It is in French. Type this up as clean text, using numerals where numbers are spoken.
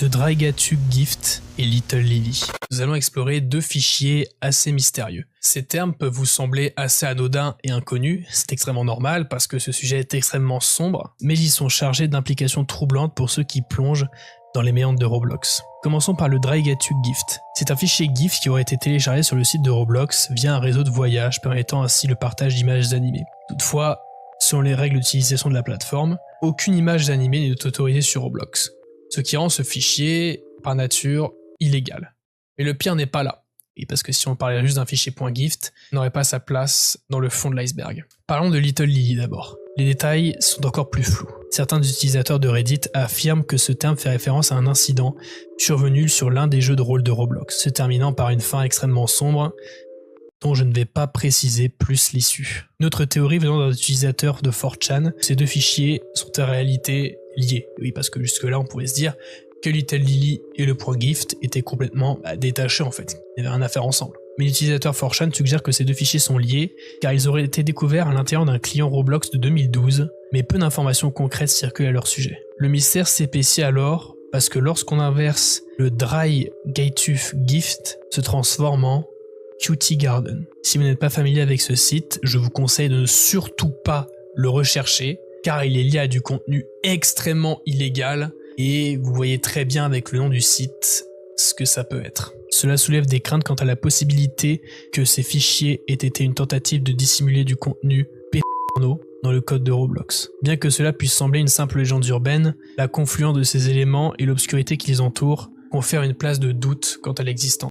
The Draigatug Gift et Little Lily. Nous allons explorer deux fichiers assez mystérieux. Ces termes peuvent vous sembler assez anodins et inconnus, c'est extrêmement normal parce que ce sujet est extrêmement sombre, mais ils sont chargés d'implications troublantes pour ceux qui plongent dans les méandres de Roblox. Commençons par le Draigatug Gift. C'est un fichier GIF qui aurait été téléchargé sur le site de Roblox via un réseau de voyage permettant ainsi le partage d'images animées. Toutefois, selon les règles d'utilisation de la plateforme, aucune image animée n'est autorisée sur Roblox, ce qui rend ce fichier, par nature, illégal. Mais le pire n'est pas là, et parce que si on parlait juste d'un fichier .gift, il n'aurait pas sa place dans le fond de l'iceberg. Parlons de Little Lily d'abord. Les détails sont encore plus flous. Certains utilisateurs de Reddit affirment que ce terme fait référence à un incident survenu sur l'un des jeux de rôle de Roblox, se terminant par une fin extrêmement sombre, dont je ne vais pas préciser plus l'issue. Notre théorie venant d'un utilisateur de 4chan, ces deux fichiers sont en réalité liés. Oui, parce que jusque-là, on pouvait se dire que Little Lily et le .gift étaient complètement détachés en fait. Ils n'avaient rien à faire ensemble. Mais l'utilisateur 4chan suggère que ces deux fichiers sont liés, car ils auraient été découverts à l'intérieur d'un client Roblox de 2012, mais peu d'informations concrètes circulent à leur sujet. Le mystère s'épaissit alors, parce que lorsqu'on inverse, le Draigatug Gift se transforme en Cutie Garden. Si vous n'êtes pas familier avec ce site, je vous conseille de ne surtout pas le rechercher, car il est lié à du contenu extrêmement illégal, et vous voyez très bien avec le nom du site ce que ça peut être. Cela soulève des craintes quant à la possibilité que ces fichiers aient été une tentative de dissimuler du contenu porno dans le code de Roblox. Bien que cela puisse sembler une simple légende urbaine, la confluence de ces éléments et l'obscurité qui les entoure confèrent une place de doute quant à l'existence.